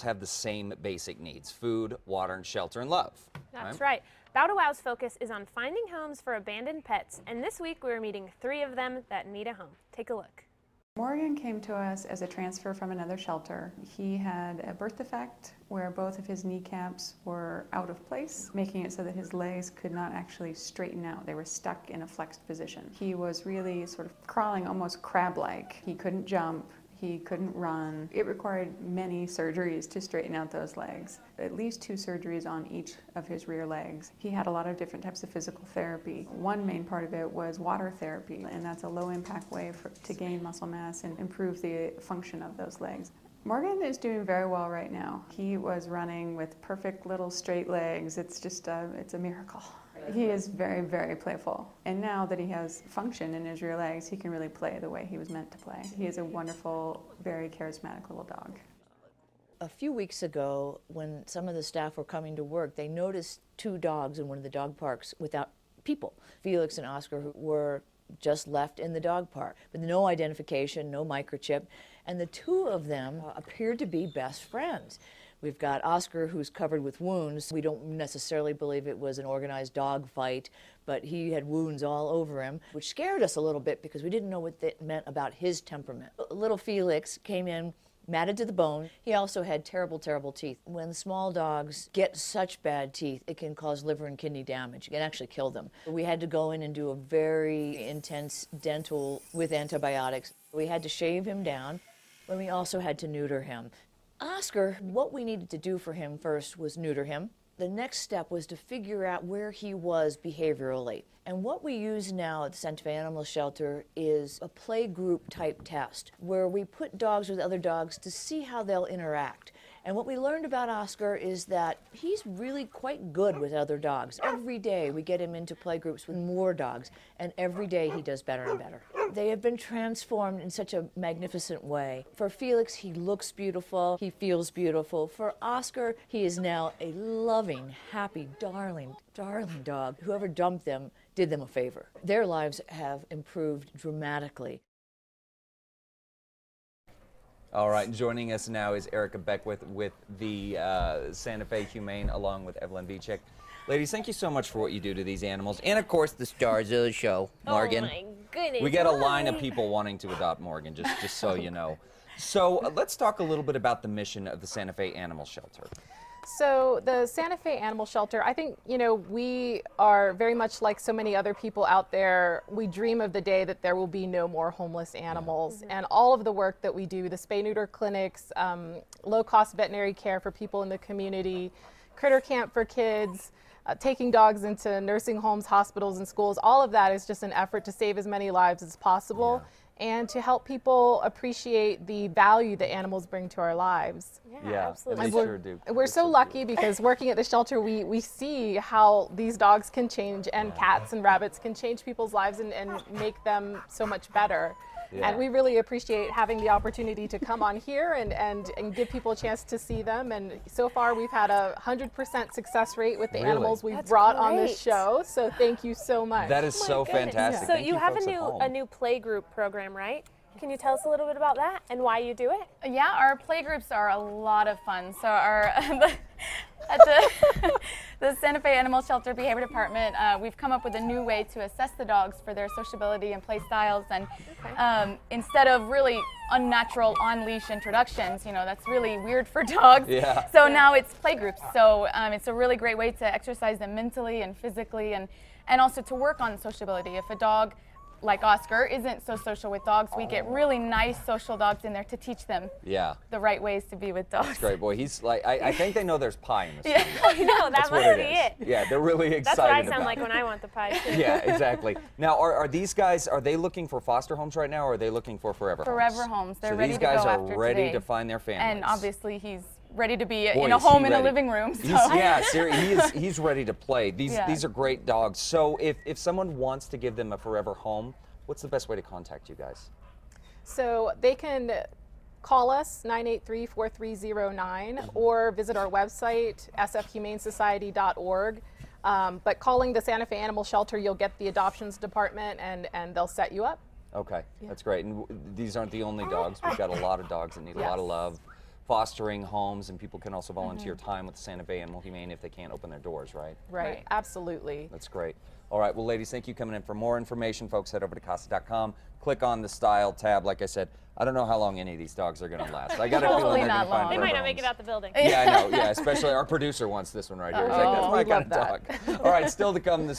have the same basic needs: food, water, and shelter, and love. That's right. Bow to Wow's focus is on finding homes for abandoned pets, and this week we're meeting 3 of them that need a home. Take a look. Morgan came to us as a transfer from another shelter. He had a birth defect where both of his kneecaps were out of place, making it so that his legs could not actually straighten out. They were stuck in a flexed position. He was really sort of crawling almost crab-like. He couldn't jump. He couldn't run. It required many surgeries to straighten out those legs, at least 2 surgeries on each of his rear legs. He had a lot of different types of physical therapy. One main part of it was water therapy, and that's a low-impact way to gain muscle mass and improve the function of those legs. Morgan is doing very well right now. He was running with perfect little straight legs. It's just it's a miracle. He is very, very playful. And now that he has function in his rear legs, he can really play the way he was meant to play. He is a wonderful, very charismatic little dog. A few weeks ago, when some of the staff were coming to work, they noticed 2 dogs in one of the dog parks without people. Felix and Oscar were just left in the dog park with no identification, no microchip, and the 2 of them appeared to be best friends. We've got Oscar, who's covered with wounds. We don't necessarily believe it was an organized dog fight, but he had wounds all over him, which scared us a little bit because we didn't know what that meant about his temperament. Little Felix came in matted to the bone. He also had terrible, terrible teeth. When small dogs get such bad teeth, it can cause liver and kidney damage. It can actually kill them. We had to go in and do a very intense dental with antibiotics. We had to shave him down, and we also had to neuter him. Oscar, what we needed to do for him first was neuter him. The next step was to figure out where he was behaviorally. And what we use now at the Santa Fe Animal Shelter is a play group type test where we put dogs with other dogs to see how they'll interact. And what we learned about Oscar is that he's really quite good with other dogs. Every day we get him into play groups with more dogs, and every day he does better and better. They have been transformed in such a magnificent way. For Felix, he looks beautiful, he feels beautiful. For Oscar, he is now a loving, happy, darling, darling dog. Whoever dumped them did them a favor. Their lives have improved dramatically. All right, joining us now is Erica Beckwith with the Santa Fe Humane, along with Evelyn Vichek. Ladies, thank you so much for what you do to these animals. And of course, the stars of the show, Morgan. Oh my goodness. We got a line of people wanting to adopt Morgan, just so you know. So let's talk a little bit about the mission of the Santa Fe Animal Shelter. So the Santa Fe Animal Shelter, I think, you know, we are very much like so many other people out there. We dream of the day that there will be no more homeless animals. Mm-hmm. And all of the work that we do, the spay-neuter clinics, low-cost veterinary care for people in the community, critter camp for kids, taking dogs into nursing homes, hospitals, and schools, all of that is just an effort to save as many lives as possible. Yeah. And to help people appreciate the value that animals bring to our lives. Yeah, absolutely. They sure do. We're so lucky because working at the shelter, we see how these dogs can change, and cats and rabbits can change people's lives and make them so much better. Yeah. And we really appreciate having the opportunity to come on here and give people a chance to see them. And so far, we've had a 100% success rate with the animals we've brought on this show. So thank you so much. That is so fantastic. So you have a new play group program, right? Can you tell us a little bit about that and why you do it? Yeah, our play groups are a lot of fun. So at the Santa Fe Animal Shelter Behavior Department, we've come up with a new way to assess the dogs for their sociability and play styles. And instead of really unnatural on-leash introductions, you know, that's really weird for dogs. Yeah. So now it's play groups. So it's a really great way to exercise them mentally and physically, and also to work on sociability. If a dog like Oscar isn't so social with dogs, we get really nice social dogs in there to teach them the right ways to be with dogs. That's great, boy. He's like, I think they know there's pie in the studio. I know, that must be it. Yeah, they're really excited. That's what I sound like when I want the pie too. Yeah, exactly. Now, are these guys, are they looking for foster homes right now, or are they looking for forever homes? Forever homes. They're ready to go after today. So these guys are ready to find their families. And obviously he's ready to be in a home in a living room. So. Yeah, seriously, he's ready to play. These are great dogs. So if someone wants to give them a forever home, what's the best way to contact you guys? So they can call us 983-4309 or visit our website sfhumanesociety.org. But calling the Santa Fe Animal Shelter, you'll get the adoptions department and they'll set you up. Okay, that's great. And these aren't the only dogs. We've got a lot of dogs that need a lot of love. fostering homes, and people can also volunteer time with the Santa Fe Animal Humane if they can't open their doors, right? Right, absolutely. That's great. All right, well, ladies, thank you for coming in. For more information, folks, head over to casa.com. Click on the style tab. Like I said, I don't know how long any of these dogs are going to last. I got a feeling Hopefully they're going to not find long. They forever might not make it homes. out the building. Yeah, I know. Yeah, especially our producer wants this one right here. He's like, that's my we kind of love dog. All right, still to come this